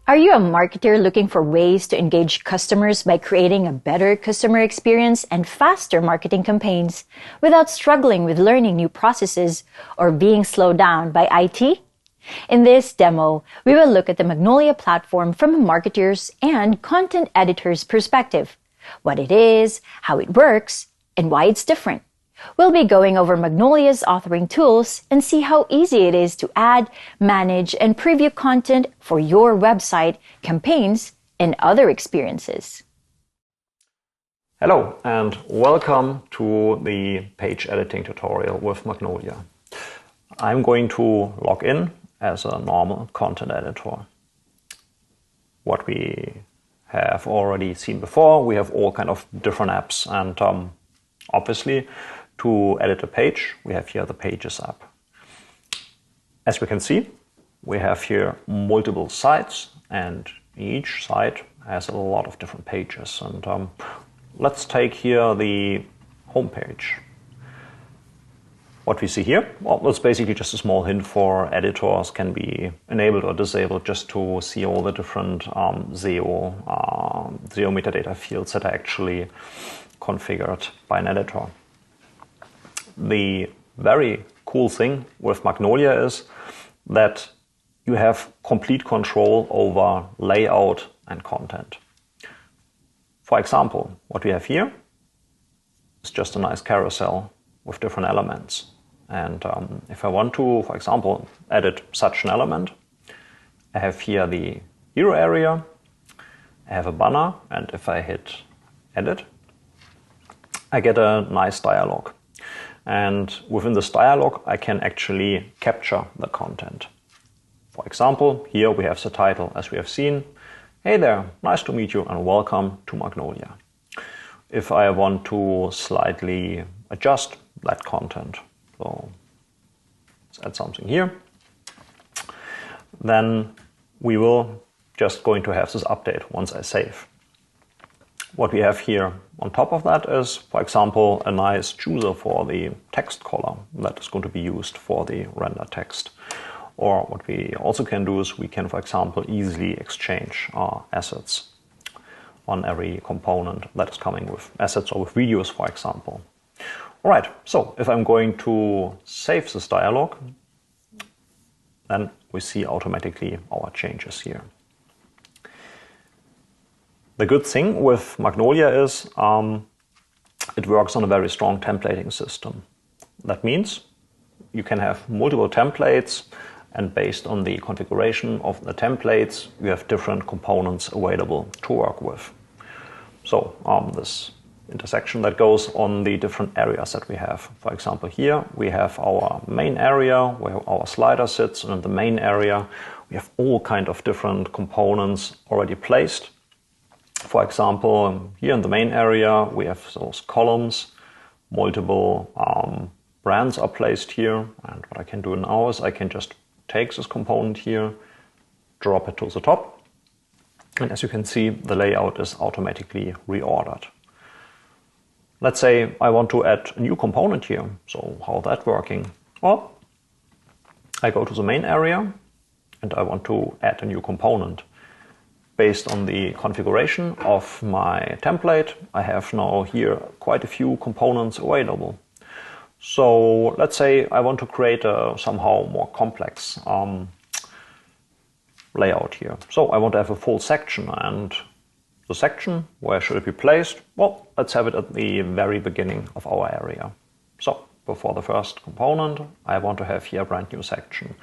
Are you a marketer looking for ways to engage customers by creating a better customer experience and faster marketing campaigns without struggling with learning new processes or being slowed down by IT? In this demo, we will look at the Magnolia platform from a marketer's and content editor's perspective, what it is, how it works, and why it's different. We'll be going over Magnolia's authoring tools and see how easy it is to add, manage, and preview content for your website, campaigns, and other experiences. Hello and welcome to the page editing tutorial with Magnolia. I'm going to log in as a normal content editor. What we have already seen before, we have all kind of different apps, and obviously to edit a page, we have here the Pages app. As we can see, we have here multiple sites, and each site has a lot of different pages. And let's take here the home page. What we see here, well, it's basically just a small hint for editors, can be enabled or disabled just to see all the different SEO metadata fields that are actually configured by an editor. The very cool thing with Magnolia is that you have complete control over layout and content. For example, what we have here is just a nice carousel with different elements. And if I want to, for example, edit such an element, I have here the hero area, I have a banner, and if I hit edit, I get a nice dialog. And within this dialog, I can actually capture the content. For example, here we have the title, as we have seen. Hey there, nice to meet you and welcome to Magnolia. If I want to slightly adjust that content, so let's add something here, then we will just going to have this update once I save. What we have here on top of that is, for example, a nice chooser for the text column that is going to be used for the render text. Or what we also can do is we can, for example, easily exchange our assets on every component that is coming with assets or with videos, for example. All right, so if I'm going to save this dialog, then we see automatically our changes here. The good thing with Magnolia is it works on a very strong templating system. That means you can have multiple templates, and based on the configuration of the templates, you have different components available to work with. So this intersection that goes on the different areas that we have. For example, here we have our main area where our slider sits, and in the main area we have all kind of different components already placed. For example, here in the main area, we have those columns, multiple brands are placed here. And what I can do now is I can just take this component here, drop it to the top. And as you can see, the layout is automatically reordered. Let's say I want to add a new component here. So how is that working? Well, I go to the main area and I want to add a new component. Based on the configuration of my template, I have now here quite a few components available. So let's say I want to create a somehow more complex layout here. So I want to have a full section, and the section, where should it be placed? Well, let's have it at the very beginning of our area. So before the first component, I want to have here a brand new section.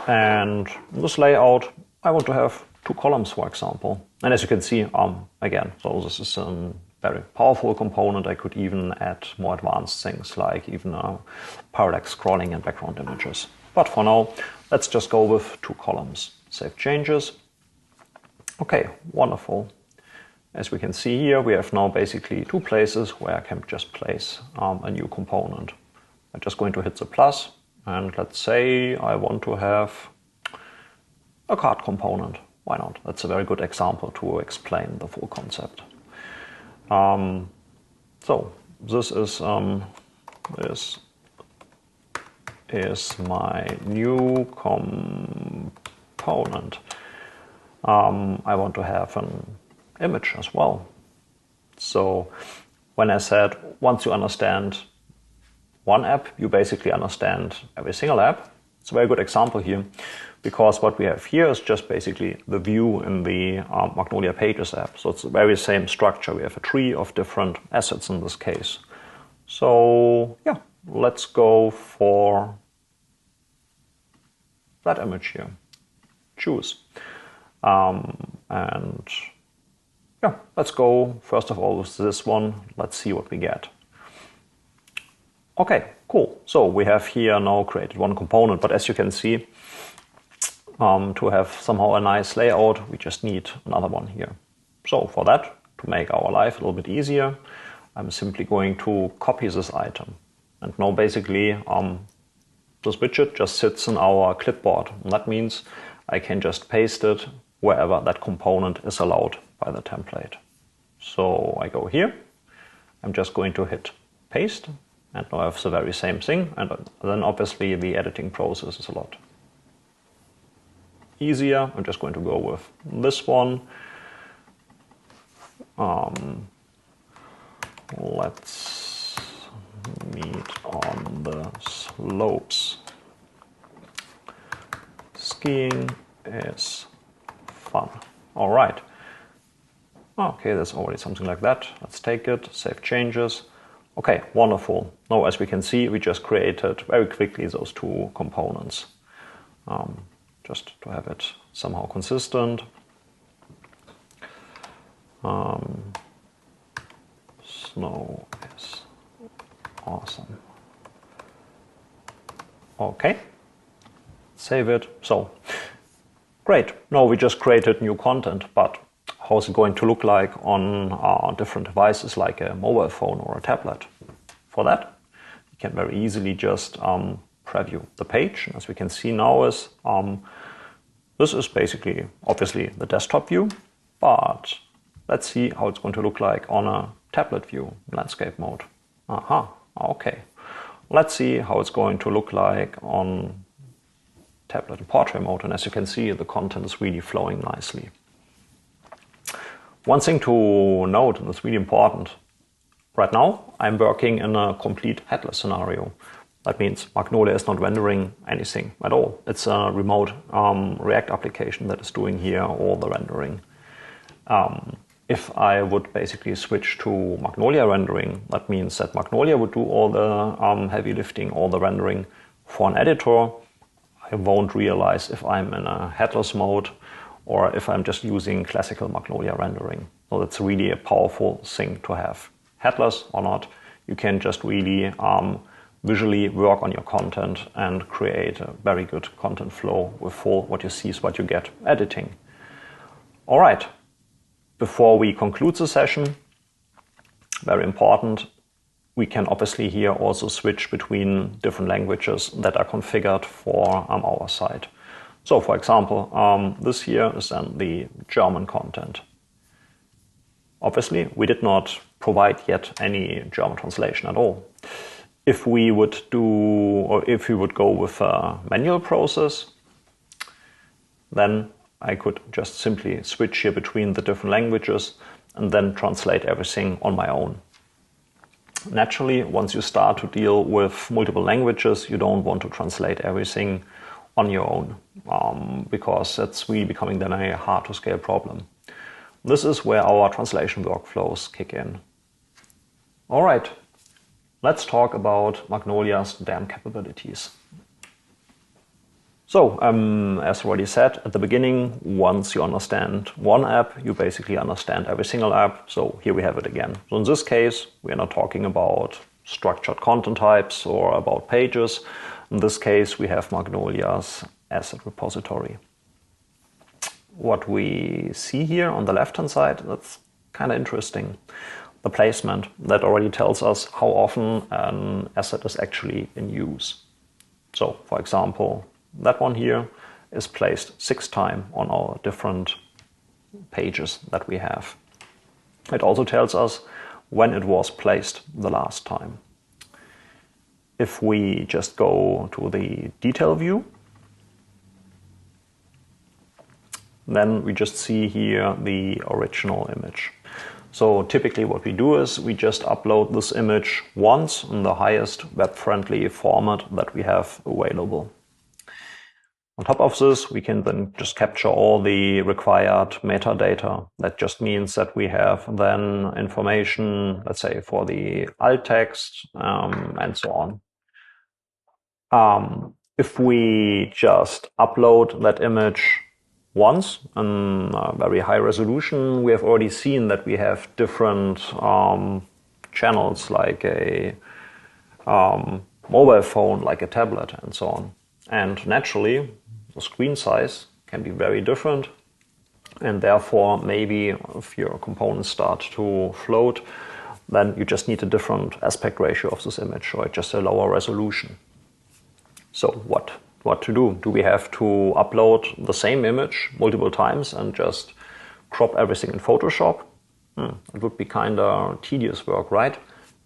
And this layout, I want to have 2 columns, for example. And as you can see, again, so this is a very powerful component. I could even add more advanced things like even parallax scrolling and background images. But for now, let's just go with 2 columns. Save changes. Okay, wonderful. As we can see here, we have now basically 2 places where I can just place a new component. I'm just going to hit the plus, and let's say I want to have a card component. Why not? That's a very good example to explain the full concept. So this is my new component. I want to have an image as well. So when I said once you understand one app, you basically understand every single app. It's a very good example here, because what we have here is just basically the view in the Magnolia Pages app. So it's the very same structure. We have a tree of different assets in this case. So yeah, let's go for that image here. Choose. And yeah, let's go first of all with this one. Let's see what we get. Okay, cool. So we have here now created one component, but as you can see, to have somehow a nice layout, we just need another one here. So for that, to make our life a little bit easier, I'm simply going to copy this item. And now basically this widget just sits in our clipboard. And that means I can just paste it wherever that component is allowed by the template. So I go here, I'm just going to hit paste, and now I have the very same thing, and then obviously the editing process is a lot easier. I'm just going to go with this one. Let's meet on the slopes. Skiing is fun. All right. Okay, that's already something like that. Let's take it, save changes. Okay, wonderful. Now, as we can see, we just created very quickly those two components. Just to have it somehow consistent. Snow is awesome. Okay, save it. So, great. Now we just created new content, but how's it going to look like on different devices like a mobile phone or a tablet? For that, you can very easily just preview the page. And as we can see now is this is basically obviously the desktop view, but let's see how it's going to look like on a tablet view, landscape mode. Aha, okay. Let's see how it's going to look like on tablet and portrait mode. And as you can see, the content is really flowing nicely. One thing to note, and it's really important, right now I'm working in a complete headless scenario. That means Magnolia is not rendering anything at all. It's a remote React application that is doing here all the rendering. If I would basically switch to Magnolia rendering, that means that Magnolia would do all the heavy lifting, all the rendering. For an editor, I won't realize if I'm in a headless mode or if I'm just using classical Magnolia rendering. So that's really a powerful thing to have. Headless or not, you can just really visually work on your content and create a very good content flow with full what you see is what you get editing. All right, before we conclude the session, very important, we can obviously here also switch between different languages that are configured for our site. So for example, this here is then the German content. Obviously, we did not provide yet any German translation at all. If we would do, or if we would go with a manual process, then I could just simply switch here between the different languages and then translate everything on my own. Naturally, once you start to deal with multiple languages, you don't want to translate everything on your own, because that's really becoming then a hard to scale problem. This is where our translation workflows kick in. All right, let's talk about Magnolia's DAM capabilities. So, as already said at the beginning, once you understand one app, you basically understand every single app. So here we have it again. So in this case, we are not talking about structured content types or about pages. In this case, we have Magnolia's asset repository. What we see here on the left-hand side, that's kind of interesting. The placement, that already tells us how often an asset is actually in use. So, for example, that one here is placed 6 times on our different pages that we have. It also tells us when it was placed the last time. If we just go to the detail view, then we just see here the original image. So typically what we do is we just upload this image once in the highest web-friendly format that we have available. On top of this, we can then just capture all the required metadata. That just means that we have then information, let's say, for the alt text and so on. If we just upload that image once in very high resolution, we have already seen that we have different channels, like a mobile phone, like a tablet, and so on. And naturally, the screen size can be very different, and therefore maybe if your components start to float, then you just need a different aspect ratio of this image, or just a lower resolution. So what to do? Do we have to upload the same image multiple times and just crop everything in Photoshop? It would be kind of tedious work, right?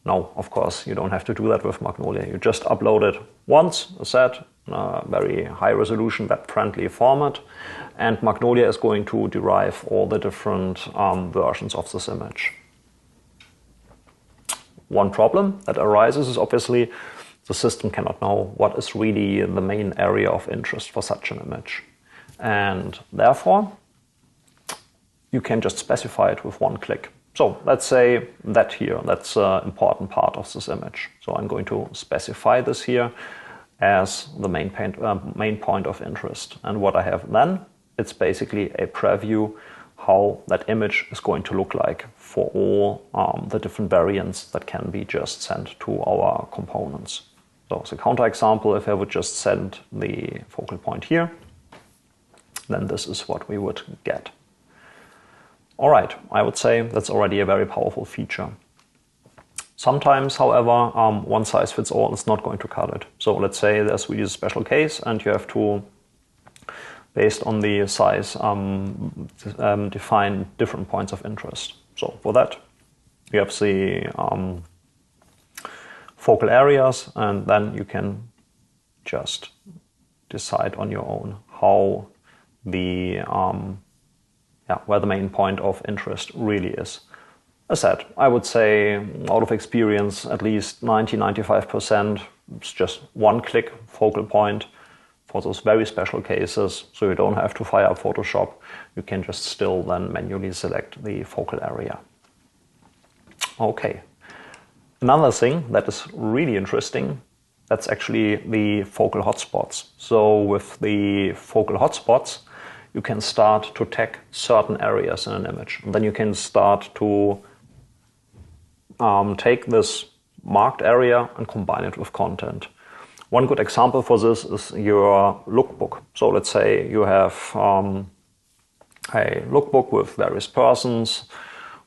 No, of course, you don't have to do that with Magnolia. You just upload it once, as said, in a very high resolution, web-friendly format, and Magnolia is going to derive all the different versions of this image. One problem that arises is obviously the system cannot know what is really the main area of interest for such an image. And therefore, you can just specify it with one click. So let's say that here, that's an important part of this image. So I'm going to specify this here as the main point of interest. And what I have then, it's basically a preview how that image is going to look like for all the different variants that can be just sent to our components. So as a counterexample, if I would just send the focal point here, then this is what we would get. All right, I would say that's already a very powerful feature. Sometimes, however, one size fits all is not going to cut it. So let's say there's really a special case and you have to, based on the size, define different points of interest. So for that, you have the focal areas, and then you can just decide on your own how the where the main point of interest really is. As said, I would say out of experience, at least 90–95%, it's just one click focal point for those very special cases. So you don't have to fire up Photoshop. You can just still then manually select the focal area. Okay. Another thing that is really interesting, that's actually the focal hotspots. So with the focal hotspots, you can start to tag certain areas in an image. And then you can start to take this marked area and combine it with content. One good example for this is your lookbook. So let's say you have a lookbook with various persons,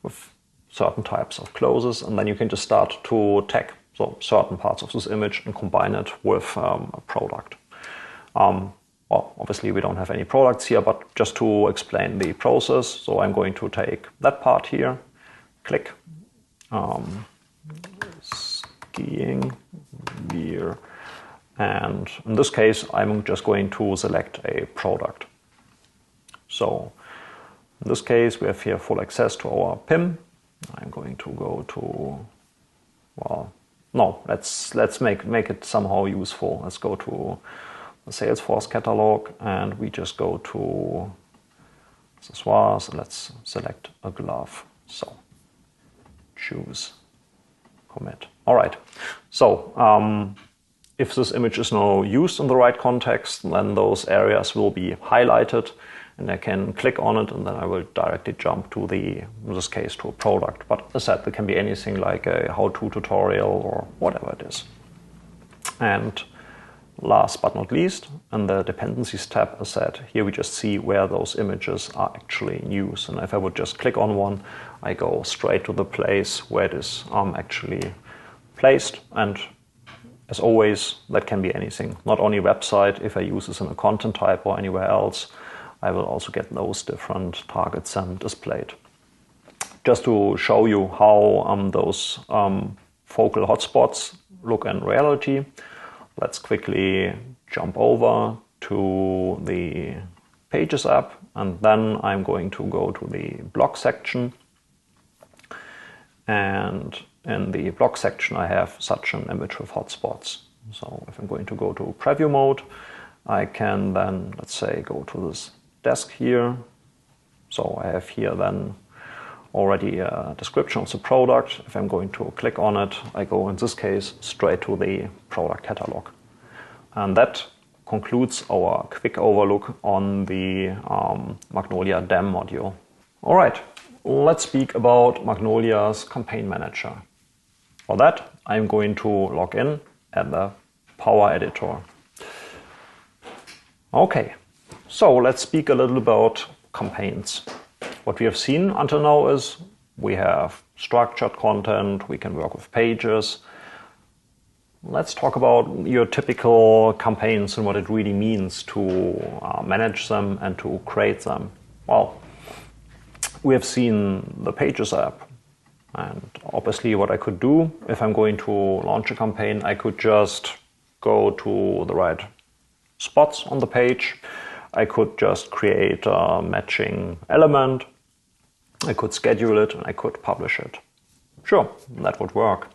with certain types of clothes, and then you can just start to tag certain parts of this image and combine it with a product. Well, obviously we don't have any products here, but just to explain the process. So I'm going to take that part here, click, skiing gear, and in this case I'm just going to select a product. So in this case we have here full access to our PIM. I'm going to go to, well, no, let's make it somehow useful. Let's go to the Salesforce catalog and we just go to accessoires. Let's select a glove. So choose, commit. All right. So if this image is now used in the right context, then those areas will be highlighted and I can click on it and then I will directly jump to in this case, to a product. But as I said, it can be anything like a how-to tutorial or whatever it is. And last but not least, in the dependencies tab, as said, here we just see where those images are actually in use. And if I would just click on one, I go straight to the place where it is actually placed. And as always, that can be anything, not only website. If I use this in a content type or anywhere else, I will also get those different targets displayed. Just to show you how those focal hotspots look in reality, let's quickly jump over to the Pages app, and then I'm going to go to the blog section. And in the blog section, I have such an image with hotspots. So if I'm going to go to preview mode, I can then, let's say, go to this desk here. So I have here then already a description of the product. If I'm going to click on it, I go in this case straight to the product catalog. And that concludes our quick overlook on the Magnolia DAM module. All right, let's speak about Magnolia's Campaign Manager. For that, I'm going to log in at the Power Editor. Okay, so let's speak a little about campaigns. What we have seen until now is we have structured content, we can work with pages. Let's talk about your typical campaigns and what it really means to manage them and to create them. Well, we have seen the Pages app, and obviously what I could do if I'm going to launch a campaign, I could just go to the right spots on the page. I could just create a matching element. I could schedule it and I could publish it. Sure, that would work.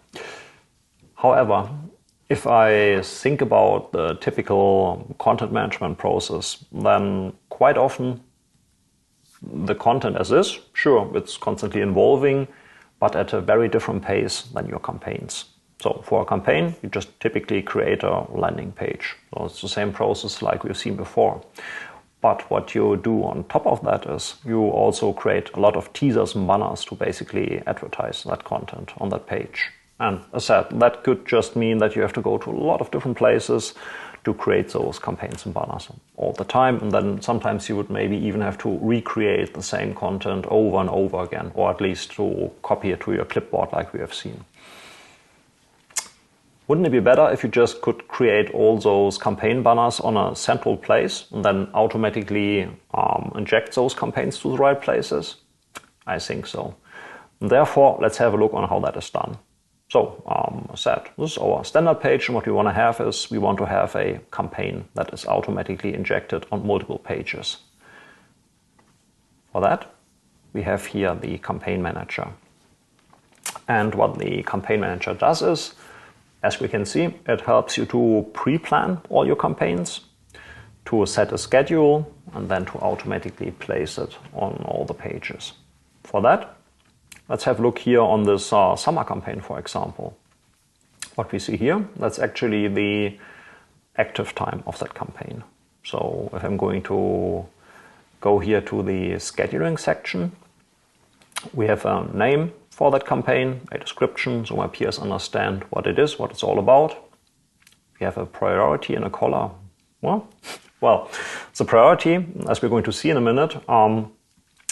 However, if I think about the typical content management process, then quite often the content as is, sure, it's constantly evolving, but at a very different pace than your campaigns. So for a campaign, you just typically create a landing page. So it's the same process like we've seen before. But what you do on top of that is you also create a lot of teasers and banners to basically advertise that content on that page. And as I said, that could just mean that you have to go to a lot of different places to create those campaigns and banners all the time. And then sometimes you would maybe even have to recreate the same content over and over again, or at least to copy it to your clipboard like we have seen. Wouldn't it be better if you just could create all those campaign banners on a central place and then automatically inject those campaigns to the right places? I think so. And therefore, let's have a look on how that is done. So, as said, this is our standard page, and what we want to have is we want to have a campaign that is automatically injected on multiple pages. For that, we have here the Campaign Manager. And what the Campaign Manager does is, as we can see, it helps you to pre-plan all your campaigns, to set a schedule, and then to automatically place it on all the pages. For that, let's have a look here on this summer campaign, for example. What we see here, that's actually the active time of that campaign. So if I'm going to go here to the scheduling section, we have a name for that campaign, a description, so my peers understand what it is, what it's all about. We have a priority and a color. Well, the priority, as we're going to see in a minute,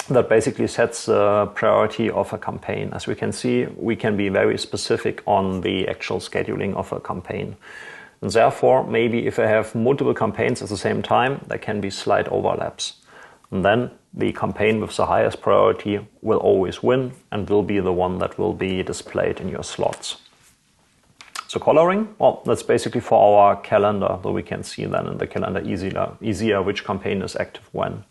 that basically sets the priority of a campaign. As we can see, we can be very specific on the actual scheduling of a campaign. And therefore, maybe if I have multiple campaigns at the same time, there can be slight overlaps. And then the campaign with the highest priority will always win and will be the one that will be displayed in your slots. So coloring, well, that's basically for our calendar, though we can see then in the calendar easier which campaign is active when.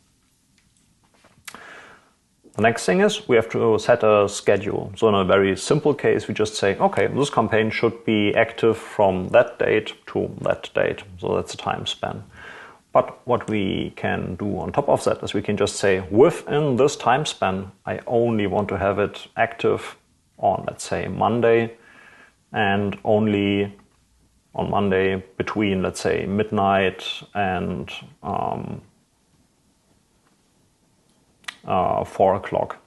The next thing is we have to set a schedule. So in a very simple case, we just say, okay, this campaign should be active from that date to that date. So that's the time span. But what we can do on top of that is we can just say within this time span, I only want to have it active on, let's say, Monday, and only on Monday between, let's say, midnight and 4 o'clock.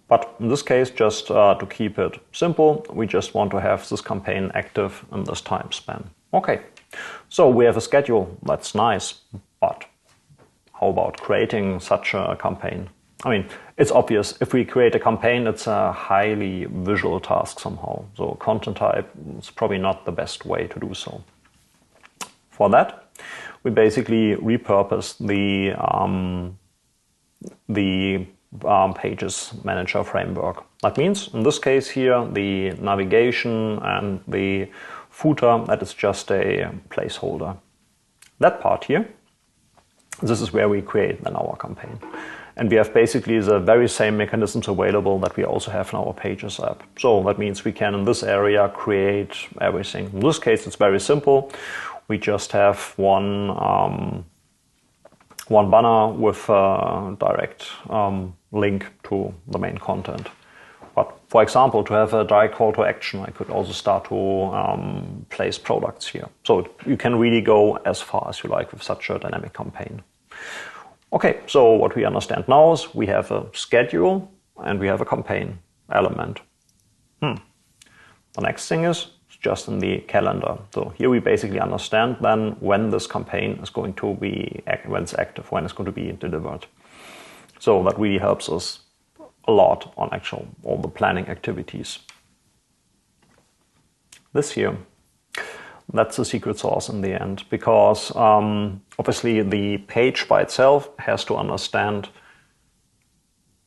But in this case, just to keep it simple, we just want to have this campaign active in this time span. Okay, so we have a schedule, that's nice, but how about creating such a campaign? I mean, it's obvious, if we create a campaign, it's a highly visual task somehow. So content type is probably not the best way to do so. For that, we basically repurpose the Pages Manager framework. That means, in this case here, the navigation and the footer, that is just a placeholder. That part here, This is where we create then our campaign. And we have basically the very same mechanisms available that we also have in our Pages app. So that means we can in this area create everything. In this case, it's very simple. We just have one banner with a direct link to the main content. But for example, to have a direct call to action, I could also start to place products here. So you can really go as far as you like with such a dynamic campaign. Okay, so what we understand now is we have a schedule and we have a campaign element. The next thing is just in the calendar. So here we basically understand then when this campaign is going to be, when it's active, when it's going to be delivered. So that really helps us a lot on all the planning activities. This here, that's the secret sauce in the end, because obviously the page by itself has to understand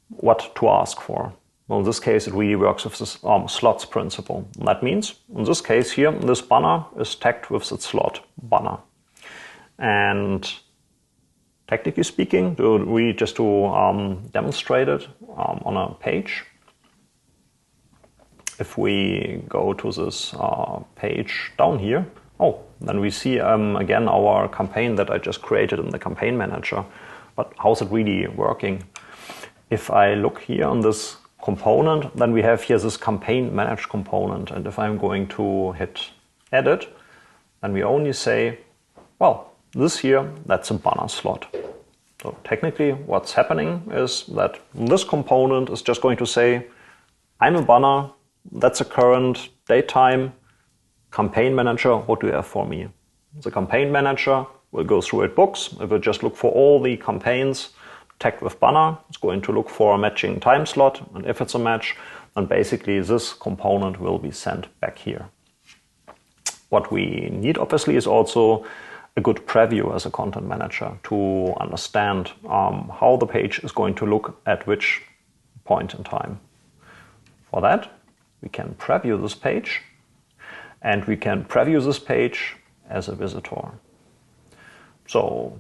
what to ask for. Well, in this case, it really works with this slots principle. And that means, in this case here, this banner is tagged with its slot banner. And technically speaking, just to demonstrate it on a page, if we go to this page down here, then we see again our campaign that I just created in the Campaign Manager. But how's it really working? If I look here on this component, then we have here this Campaign Manage component. And if I'm going to hit Edit, then we only say, well, this here, that's a banner slot. So technically what's happening is that this component is just going to say, I'm a banner, that's a current date time, Campaign Manager, what do you have for me? The Campaign Manager will go through its books. It will just look for all the campaigns tagged with banner. It's going to look for a matching time slot, and if it's a match, then basically this component will be sent back here. What we need obviously is also a good preview as a content manager to understand how the page is going to look at which point in time. For that, we can preview this page, and we can preview this page as a visitor. So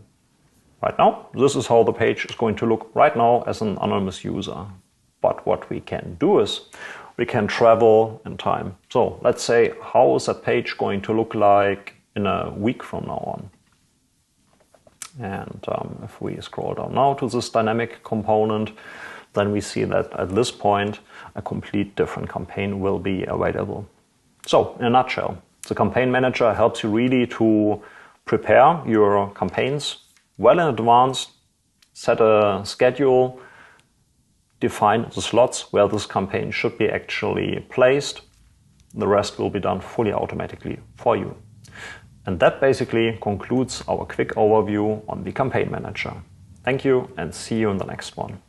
right now, this is how the page is going to look right now as an anonymous user. But what we can do is we can travel in time. So let's say, how is that page going to look like in a week from now on? And if we scroll down now to this dynamic component, then we see that at this point, a complete different campaign will be available. So in a nutshell, the Campaign Manager helps you really to prepare your campaigns well in advance, set a schedule, define the slots where this campaign should be actually placed. The rest will be done fully automatically for you. And that basically concludes our quick overview on the Campaign Manager. Thank you and see you in the next one.